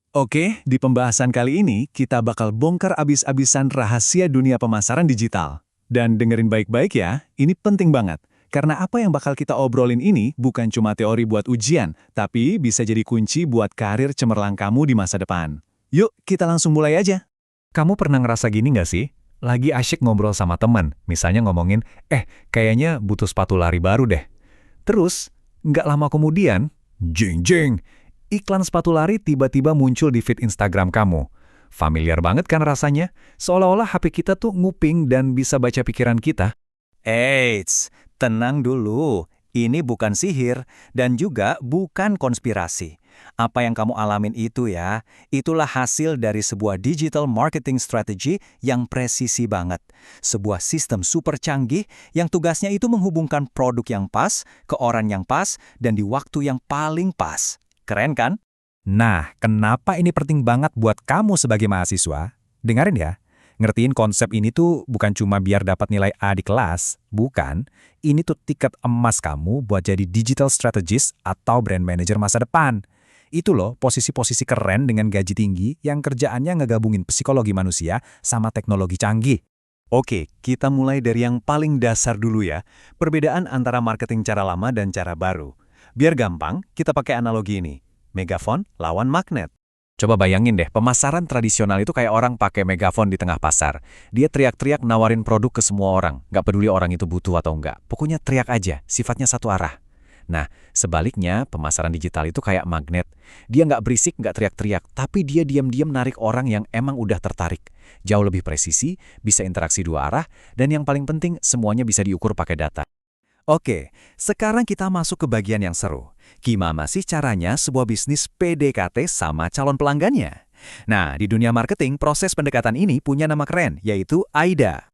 Oke, di pembahasan kali ini kita bakal bongkar abis-abisan rahasia dunia pemasaran digital. Dan dengerin baik-baik ya, ini penting banget. Karena apa yang bakal kita obrolin ini bukan cuma teori buat ujian, tapi bisa jadi kunci buat karir cemerlang kamu di masa depan. Yuk, kita langsung mulai aja. Kamu pernah ngerasa gini nggak sih? Lagi asyik ngobrol sama teman, misalnya ngomongin, kayaknya butuh sepatu lari baru deh. Terus, nggak lama kemudian, jeng-jeng, iklan sepatu lari tiba-tiba muncul di feed Instagram kamu. Familiar banget kan rasanya? Seolah-olah HP kita tuh nguping dan bisa baca pikiran kita. Eits, tenang dulu. Ini bukan sihir dan juga bukan konspirasi. Apa yang kamu alamin itu ya, itulah hasil dari sebuah digital marketing strategy yang presisi banget. Sebuah sistem super canggih yang tugasnya itu menghubungkan produk yang pas ke orang yang pas dan di waktu yang paling pas. Keren kan? Nah, kenapa ini penting banget buat kamu sebagai mahasiswa? Dengarin ya. Ngertiin konsep ini tuh bukan cuma biar dapat nilai A di kelas, bukan. Ini tuh tiket emas kamu buat jadi digital strategist atau brand manager masa depan. Itu loh posisi-posisi keren dengan gaji tinggi yang kerjaannya ngegabungin psikologi manusia sama teknologi canggih. Oke, kita mulai dari yang paling dasar dulu ya. Perbedaan antara marketing cara lama dan cara baru. Biar gampang, kita pakai analogi ini. Megafon lawan magnet. Coba bayangin deh, pemasaran tradisional itu kayak orang pakai megafon di tengah pasar. Dia teriak-teriak nawarin produk ke semua orang, nggak peduli orang itu butuh atau enggak. Pokoknya teriak aja, sifatnya satu arah. Nah, sebaliknya, pemasaran digital itu kayak magnet. Dia nggak berisik, nggak teriak-teriak, tapi dia diam-diam narik orang yang emang udah tertarik. Jauh lebih presisi, bisa interaksi dua arah, dan yang paling penting, semuanya bisa diukur pakai data. Oke, sekarang kita masuk ke bagian yang seru. Gimana sih caranya sebuah bisnis PDKT sama calon pelanggannya? Nah, di dunia marketing, proses pendekatan ini punya nama keren, yaitu AIDA.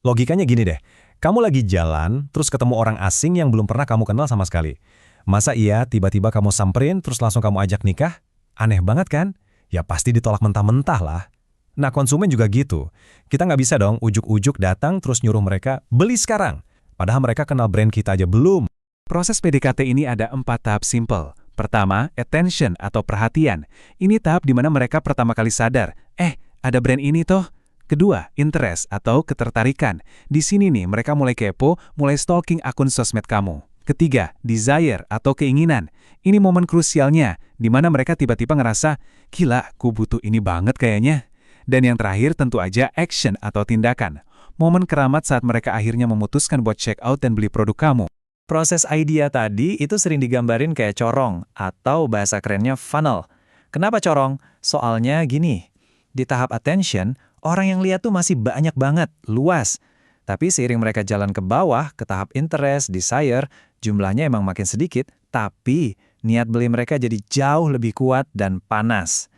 Logikanya gini deh, kamu lagi jalan, terus ketemu orang asing yang belum pernah kamu kenal sama sekali. Masa iya tiba-tiba kamu samperin, terus langsung kamu ajak nikah? Aneh banget kan? Ya pasti ditolak mentah-mentah lah. Nah konsumen juga gitu. Kita nggak bisa dong ujuk-ujuk datang terus nyuruh mereka beli sekarang. Padahal mereka kenal brand kita aja belum. Proses PDKT ini ada 4 tahap simple. Pertama, attention atau perhatian. Ini tahap di mana mereka pertama kali sadar, ada brand ini toh. Kedua, interest atau ketertarikan. Di sini nih mereka mulai kepo, mulai stalking akun sosmed kamu. Ketiga, desire atau keinginan. Ini momen krusialnya, di mana mereka tiba-tiba ngerasa, gila, ku butuh ini banget kayaknya. Dan yang terakhir tentu aja action atau tindakan. Momen keramat saat mereka akhirnya memutuskan buat check out dan beli produk kamu. Proses idea tadi itu sering digambarin kayak corong atau bahasa kerennya funnel. Kenapa corong? Soalnya gini, di tahap attention, orang yang lihat tuh masih banyak banget, luas. Tapi seiring mereka jalan ke bawah, ke tahap interest, desire, jumlahnya emang makin sedikit, tapi niat beli mereka jadi jauh lebih kuat dan panas.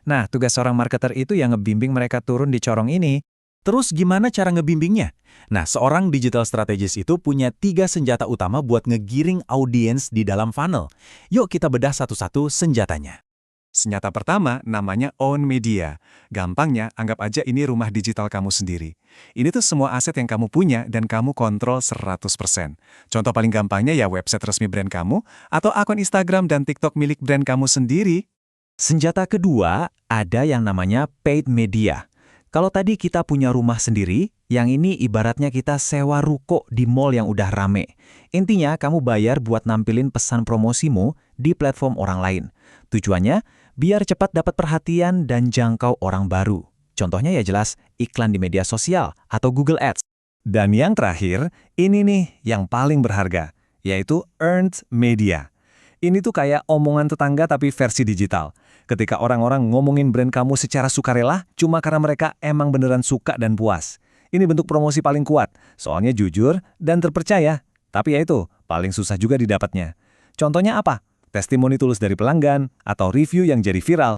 Nah, tugas seorang marketer itu yang ngebimbing mereka turun di corong ini. Terus gimana cara ngebimbingnya? Nah, seorang digital strategist itu punya 3 senjata utama buat ngegiring audiens di dalam funnel. Yuk kita bedah satu-satu senjatanya. Senjata pertama namanya own media. Gampangnya, anggap aja ini rumah digital kamu sendiri. Ini tuh semua aset yang kamu punya dan kamu kontrol 100%. Contoh paling gampangnya ya website resmi brand kamu atau akun Instagram dan TikTok milik brand kamu sendiri. Senjata kedua, ada yang namanya paid media. Kalau tadi kita punya rumah sendiri, yang ini ibaratnya kita sewa ruko di mall yang udah rame. Intinya, kamu bayar buat nampilin pesan promosimu di platform orang lain. Tujuannya, biar cepat dapat perhatian dan jangkau orang baru. Contohnya ya jelas, iklan di media sosial atau Google Ads. Dan yang terakhir, ini nih yang paling berharga, yaitu earned media. Ini tuh kayak omongan tetangga tapi versi digital. Ketika orang-orang ngomongin brand kamu secara sukarela, cuma karena mereka emang beneran suka dan puas. Ini bentuk promosi paling kuat, soalnya jujur dan terpercaya. Tapi ya itu, paling susah juga didapatnya. Contohnya apa? Testimoni tulus dari pelanggan, atau review yang jadi viral.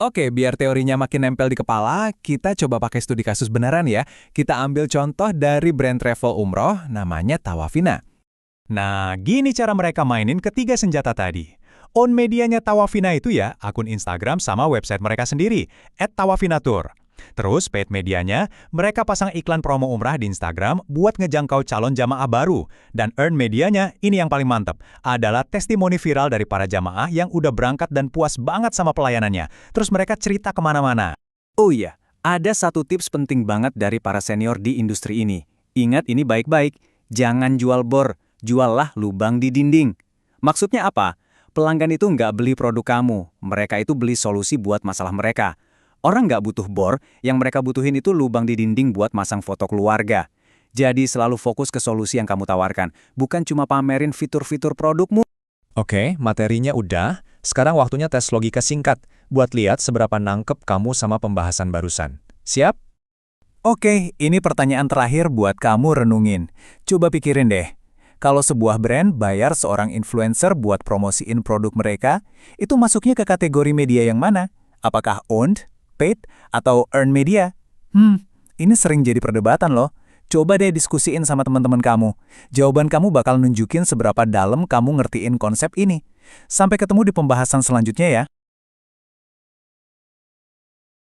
Oke, biar teorinya makin nempel di kepala, kita coba pakai studi kasus beneran ya. Kita ambil contoh dari brand travel umroh, namanya Tawafina. Nah, gini cara mereka mainin ketiga senjata tadi. Own medianya Tawafina itu ya, akun Instagram sama website mereka sendiri, @tawafinatur. Terus paid medianya, mereka pasang iklan promo umrah di Instagram buat ngejangkau calon jamaah baru. Dan earn medianya, ini yang paling mantap, adalah testimoni viral dari para jamaah yang udah berangkat dan puas banget sama pelayanannya. Terus mereka cerita kemana-mana. Oh iya, ada satu tips penting banget dari para senior di industri ini. Ingat ini baik-baik, jangan jual bor, juallah lubang di dinding. Maksudnya apa? Pelanggan itu nggak beli produk kamu, mereka itu beli solusi buat masalah mereka. Orang nggak butuh bor, yang mereka butuhin itu lubang di dinding buat masang foto keluarga. Jadi selalu fokus ke solusi yang kamu tawarkan, bukan cuma pamerin fitur-fitur produkmu. Oke, materinya udah. Sekarang waktunya tes logika singkat, buat lihat seberapa nangkep kamu sama pembahasan barusan. Siap? Oke, ini pertanyaan terakhir buat kamu renungin. Coba pikirin deh. Kalau sebuah brand bayar seorang influencer buat promosiin produk mereka, itu masuknya ke kategori media yang mana? Apakah owned, paid, atau earned media? Ini sering jadi perdebatan loh. Coba deh diskusiin sama teman-teman kamu. Jawaban kamu bakal nunjukin seberapa dalam kamu ngertiin konsep ini. Sampai ketemu di pembahasan selanjutnya ya.